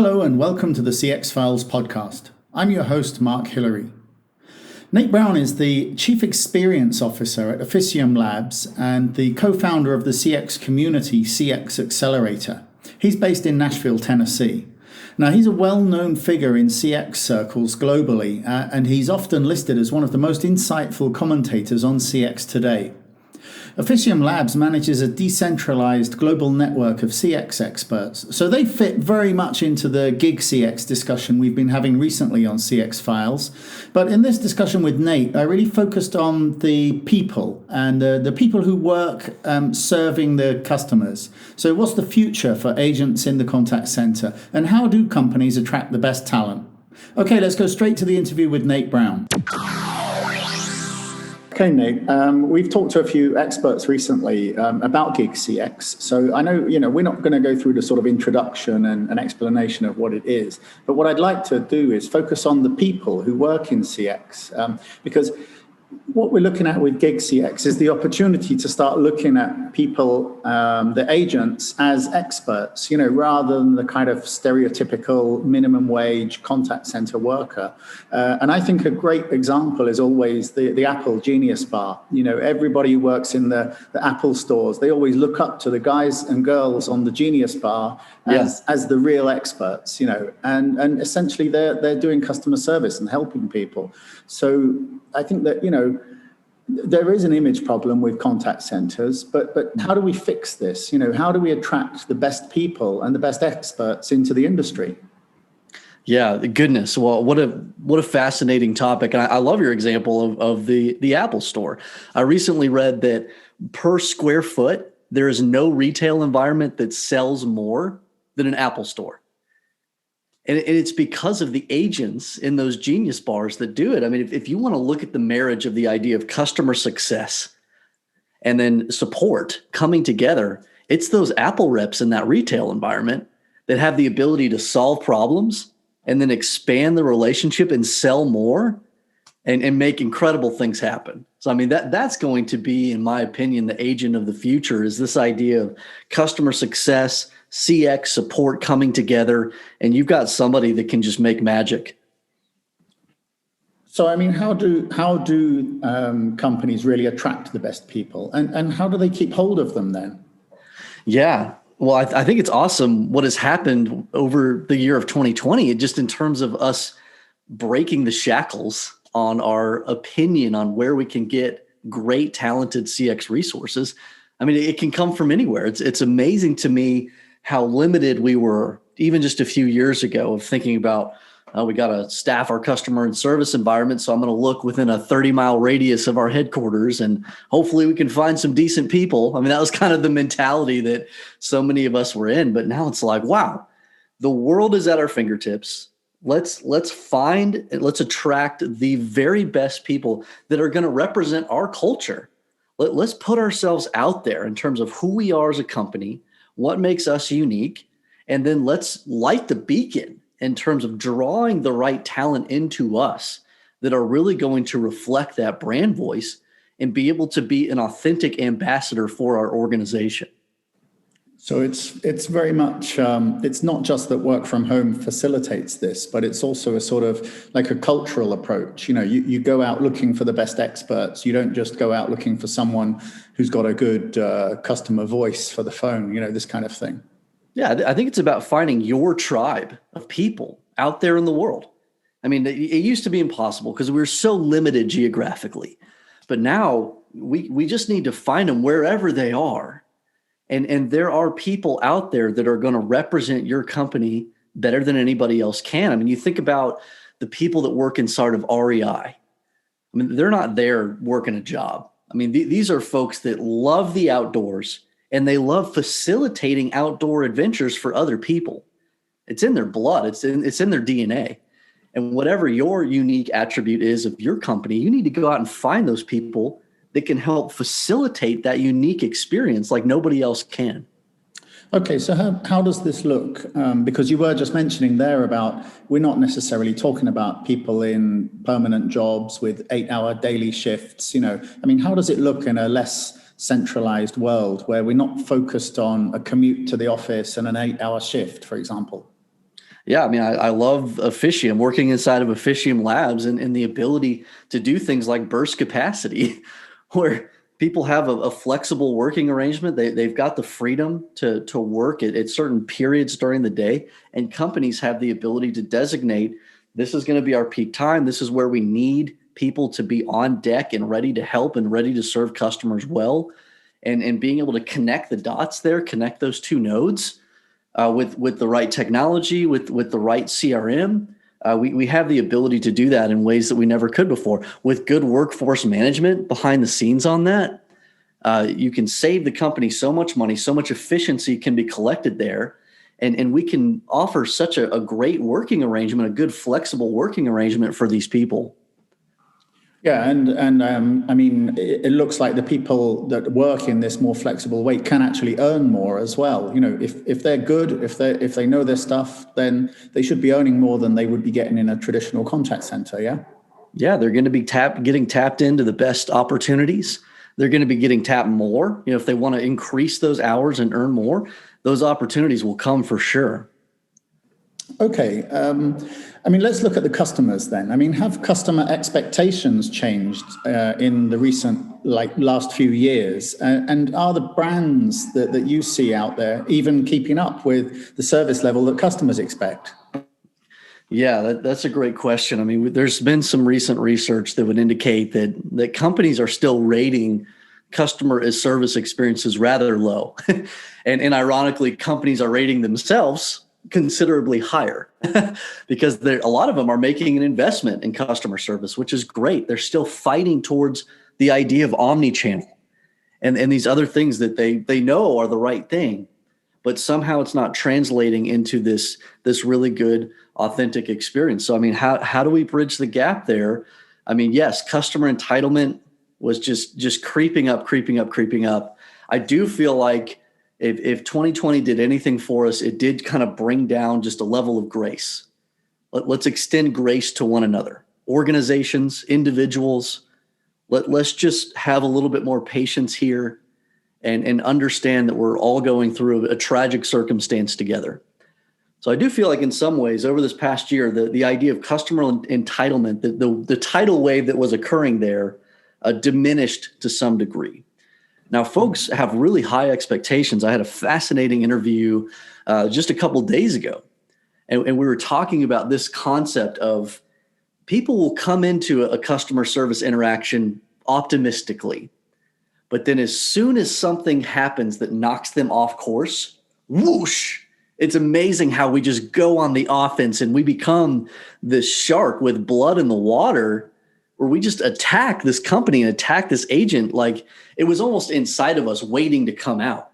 Hello and welcome to the CX Files podcast. I'm your host, Mark Hillary. Nate Brown is the Chief Experience Officer at Officium Labs and the co-founder of the CX community, CX Accelerator. He's based in Nashville, Tennessee. Now, he's a well-known figure in CX circles globally, and he's often listed as one of the most insightful commentators on CX today. Officium Labs manages a decentralized global network of CX experts, so they fit very much into the gig CX discussion we've been having recently on CX Files. But in this discussion with Nate, I really focused on the people and the people who work serving the customers. So what's the future for agents in the contact center, and how do companies attract the best talent? Okay, let's go straight to the interview with Nate Brown. Okay, Nate, we've talked to a few experts recently about gig CX. So I know, we're not going to go through the sort of introduction and an explanation of what it is. But what I'd like to do is focus on the people who work in CX, because what we're looking at with gig CX is the opportunity to start looking at people, the agents, as experts, rather than the kind of stereotypical minimum wage contact center worker. And I think a great example is always the Apple Genius Bar. Everybody who works in the Apple stores, they always look up to the guys and girls on the Genius Bar as the real experts, and essentially they're doing customer service and helping people. So I think that, there is an image problem with contact centers, but how do we fix this? How do we attract the best people and the best experts into the industry? Yeah, goodness. Well, what a fascinating topic. And I love your example of the Apple store. I recently read that per square foot, there is no retail environment that sells more than an Apple store. And it's because of the agents in those Genius Bars that do it. I mean, if you want to look at the marriage of the idea of customer success and then support coming together, it's those Apple reps in that retail environment that have the ability to solve problems and then expand the relationship and sell more and make incredible things happen. So, I mean, that's going to be, in my opinion, the agent of the future, is this idea of customer success, CX support coming together, and you've got somebody that can just make magic. So, I mean, how do companies really attract the best people, and how do they keep hold of them then? Yeah, well, I think it's awesome what has happened over the year of 2020, just in terms of us breaking the shackles on our opinion on where we can get great, talented CX resources. I mean, it can come from anywhere. It's amazing to me how limited we were even just a few years ago of thinking about, we got to staff our customer and service environment. So I'm going to look within a 30-mile radius of our headquarters and hopefully we can find some decent people. I mean, that was kind of the mentality that so many of us were in. But now it's like, wow, the world is at our fingertips. Let's attract the very best people that are going to represent our culture. Let's put ourselves out there in terms of who we are as a company, what makes us unique, and then let's light the beacon in terms of drawing the right talent into us that are really going to reflect that brand voice and be able to be an authentic ambassador for our organization. So it's very much, it's not just that work from home facilitates this, but it's also a sort of like a cultural approach. You go out looking for the best experts. You don't just go out looking for someone who's got a good customer voice for the phone, this kind of thing. Yeah, I think it's about finding your tribe of people out there in the world. I mean, it used to be impossible because we were so limited geographically, but now we just need to find them wherever they are. And there are people out there that are going to represent your company better than anybody else can. I mean, you think about the people that work inside of REI. I mean, they're not there working a job. I mean, these are folks that love the outdoors and they love facilitating outdoor adventures for other people. It's in their blood. It's in their DNA. And whatever your unique attribute is of your company, you need to go out and find those people that can help facilitate that unique experience like nobody else can. Okay, so how does this look? Because you were just mentioning there about, we're not necessarily talking about people in permanent jobs with 8-hour daily shifts. I mean, how does it look in a less centralized world where we're not focused on a commute to the office and an 8-hour shift, for example? Yeah, I mean, I love Officium, working inside of Officium Labs and the ability to do things like burst capacity, where people have a flexible working arrangement. They've got the freedom to work at certain periods during the day, and companies have the ability to designate this is going to be our peak time. This is where we need people to be on deck and ready to help and ready to serve customers well. And being able to connect the dots there, connect those two nodes with the right technology, with the right CRM. We have the ability to do that in ways that we never could before. With good workforce management behind the scenes on that, you can save the company so much money, so much efficiency can be collected there. And we can offer such a great working arrangement, a good flexible working arrangement for these people. Yeah, and I mean, it looks like the people that work in this more flexible way can actually earn more as well. You know, if they're good, if they know their stuff, then they should be earning more than they would be getting in a traditional contact center. Yeah. Yeah, they're going to be getting tapped into the best opportunities. They're going to be getting tapped more. You know, if they want to increase those hours and earn more, those opportunities will come for sure. Okay. I mean, let's look at the customers then. I mean, have customer expectations changed in the recent, last few years? And are the brands that you see out there even keeping up with the service level that customers expect? Yeah, that's a great question. I mean, there's been some recent research that would indicate that companies are still rating customer as service experiences rather low. And ironically, companies are rating themselves considerably higher because a lot of them are making an investment in customer service, which is great. They're still fighting towards the idea of omni-channel and these other things that they know are the right thing, but somehow it's not translating into this really good, authentic experience. So, I mean, how do we bridge the gap there? I mean, yes, customer entitlement was just creeping up. I do feel like if 2020 did anything for us, it did kind of bring down just a level of grace. Let's extend grace to one another, organizations, individuals. Let's just have a little bit more patience here and understand that we're all going through a tragic circumstance together. So I do feel like in some ways over this past year, the idea of customer entitlement, the tidal wave that was occurring there diminished to some degree. Now, folks have really high expectations. I had a fascinating interview just a couple of days ago, and we were talking about this concept of people will come into a customer service interaction optimistically, but then as soon as something happens that knocks them off course, whoosh, it's amazing how we just go on the offense and we become this shark with blood in the water where we just attack this company and attack this agent like it was almost inside of us waiting to come out.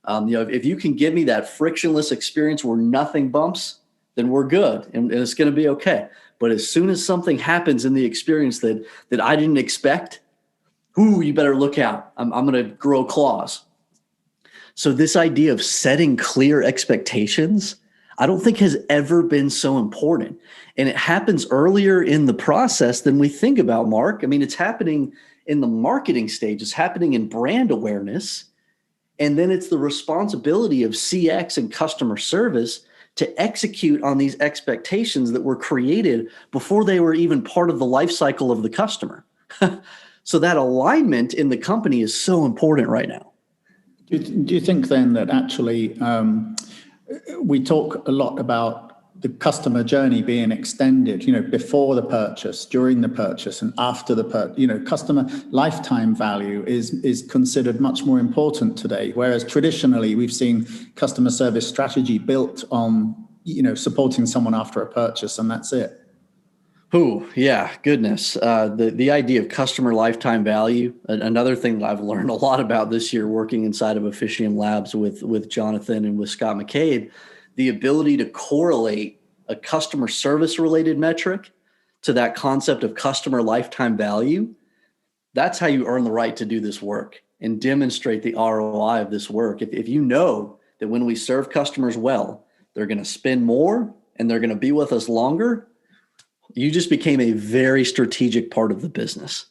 If you can give me that frictionless experience where nothing bumps, then we're good and it's going to be okay. But as soon as something happens in the experience that I didn't expect, you better look out. I'm going to grow claws. So this idea of setting clear expectations, I don't think has ever been so important. And it happens earlier in the process than we think about, Mark. I mean, it's happening in the marketing stage. It's happening in brand awareness. And then it's the responsibility of CX and customer service to execute on these expectations that were created before they were even part of the life cycle of the customer. So that alignment in the company is so important right now. Do you think then that actually we talk a lot about the customer journey being extended, before the purchase, during the purchase, and after the purchase? Customer lifetime value is considered much more important today, whereas traditionally we've seen customer service strategy built on, supporting someone after a purchase, and that's it. Oh, yeah, goodness. The idea of customer lifetime value, another thing that I've learned a lot about this year working inside of Officium Labs with Jonathan and with Scott McCabe, the ability to correlate a customer service related metric to that concept of customer lifetime value. That's how you earn the right to do this work and demonstrate the ROI of this work. If you know that when we serve customers well, they're going to spend more and they're going to be with us longer, you just became a very strategic part of the business.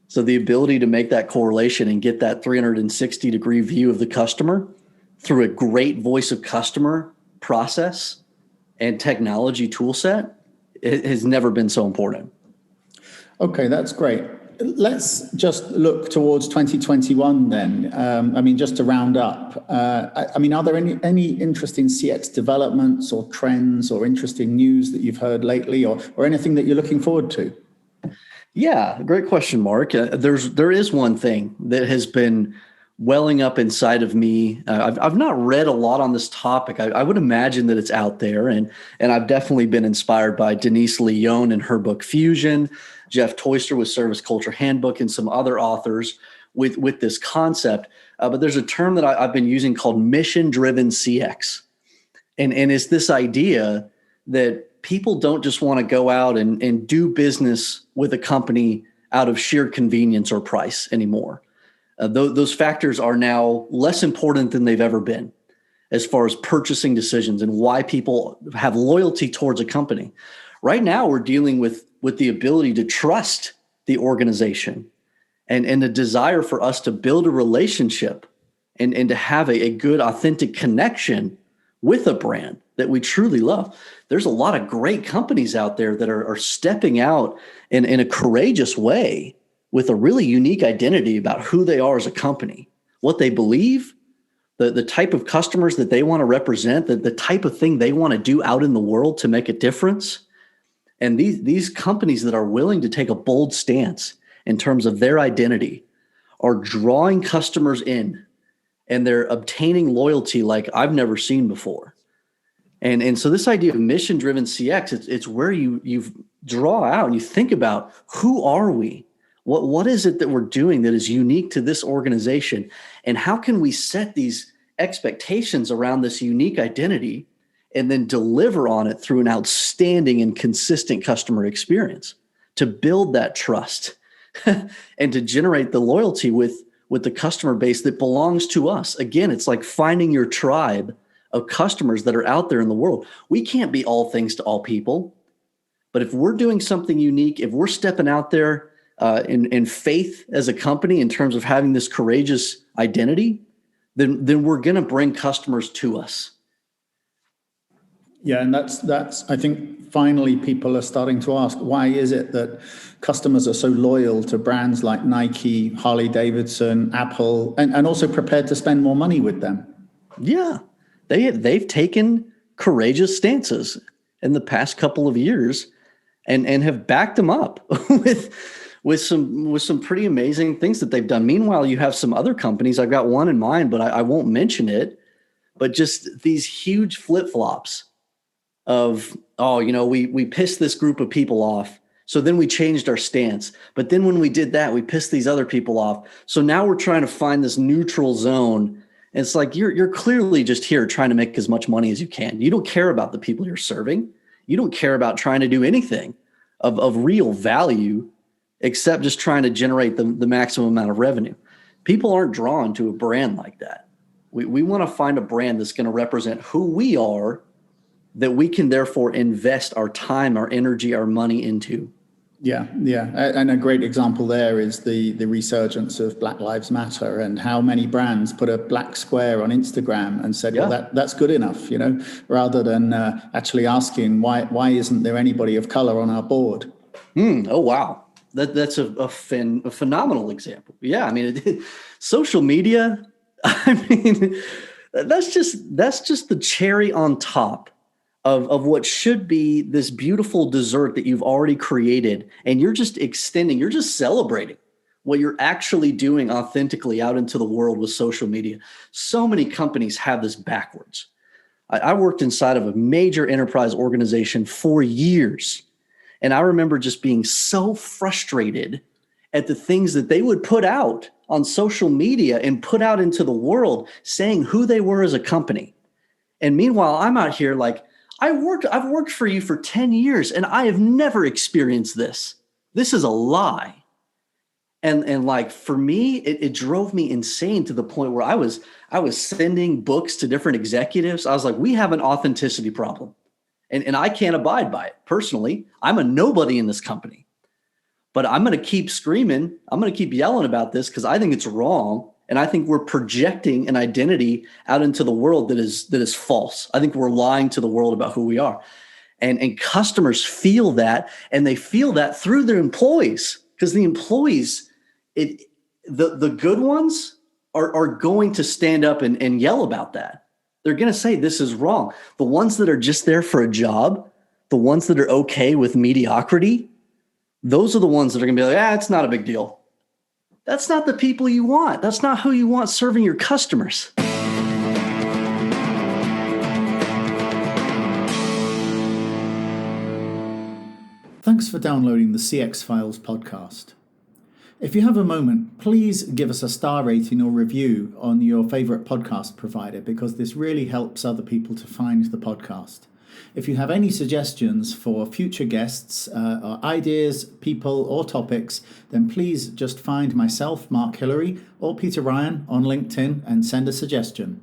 So the ability to make that correlation and get that 360-degree view of the customer through a great voice of customer process, and technology tool set, it has never been so important. Okay, that's great. Let's just look towards 2021 then. I mean, just to round up, I mean, are there any interesting CX developments or trends or interesting news that you've heard lately, or anything that you're looking forward to? Yeah, great question, Mark. There is one thing that has been welling up inside of me. I've not read a lot on this topic. I would imagine that it's out there, and I've definitely been inspired by Denise Leon and her book Fusion, Jeff Toyster with Service Culture Handbook, and some other authors with this concept. But there's a term that I've been using called mission-driven CX, and it's this idea that people don't just want to go out and do business with a company out of sheer convenience or price anymore. Those factors are now less important than they've ever been as far as purchasing decisions and why people have loyalty towards a company. Right now, we're dealing with the ability to trust the organization and the desire for us to build a relationship and to have a good, authentic connection with a brand that we truly love. There's a lot of great companies out there that are stepping out in a courageous way with a really unique identity about who they are as a company, what they believe, the type of customers that they want to represent, the type of thing they want to do out in the world to make a difference. And these companies that are willing to take a bold stance in terms of their identity are drawing customers in, and they're obtaining loyalty like I've never seen before. And so this idea of mission-driven CX, it's where you draw out and you think about, who are we? What is it that we're doing that is unique to this organization? And how can we set these expectations around this unique identity and then deliver on it through an outstanding and consistent customer experience to build that trust and to generate the loyalty with the customer base that belongs to us? Again, it's like finding your tribe of customers that are out there in the world. We can't be all things to all people, but if we're doing something unique, if we're stepping out there in faith as a company in terms of having this courageous identity, then we're going to bring customers to us. Yeah, and that's I think finally people are starting to ask, why is it that customers are so loyal to brands like Nike, Harley Davidson, Apple, and also prepared to spend more money with them? Yeah, they've taken courageous stances in the past couple of years and have backed them up with some pretty amazing things that they've done. Meanwhile, you have some other companies. I've got one in mind, but I won't mention it. But just these huge flip-flops of, we pissed this group of people off, so then we changed our stance. But then when we did that, we pissed these other people off. So now we're trying to find this neutral zone. And it's like you're clearly just here trying to make as much money as you can. You don't care about the people you're serving. You don't care about trying to do anything of real value except just trying to generate the maximum amount of revenue. People aren't drawn to a brand like that. We want to find a brand that's going to represent who we are, that we can therefore invest our time, our energy, our money into. Yeah. And a great example there is the resurgence of Black Lives Matter, and how many brands put a black square on Instagram and said, well, that's good enough, rather than actually asking why isn't there anybody of color on our board? Oh, wow. That's a phenomenal example. Yeah. I mean, social media, that's just the cherry on top of what should be this beautiful dessert that you've already created. And you're just you're just celebrating what you're actually doing authentically out into the world with social media. So many companies have this backwards. I worked inside of a major enterprise organization for years. And I remember just being so frustrated at the things that they would put out on social media and put out into the world, saying who they were as a company. And meanwhile, I'm out here like, I've worked for you for 10 years and I have never experienced this. This is a lie. And like, for me, it drove me insane to the point where I was sending books to different executives. I was like, we have an authenticity problem. And I can't abide by it. Personally, I'm a nobody in this company. But I'm going to keep screaming. I'm going to keep yelling about this because I think it's wrong. And I think we're projecting an identity out into the world that is false. I think we're lying to the world about who we are. And customers feel that, and they feel that through their employees, because the employees, the good ones are going to stand up and yell about that. They're going to say this is wrong. The ones that are just there for a job, the ones that are okay with mediocrity, those are the ones that are going to be like, it's not a big deal. That's not the people you want. That's not who you want serving your customers. Thanks for downloading the CX Files podcast. If you have a moment, please give us a star rating or review on your favorite podcast provider, because this really helps other people to find the podcast. If you have any suggestions for future guests, or ideas, people, or topics, then please just find myself, Mark Hillary, or Peter Ryan on LinkedIn and send a suggestion.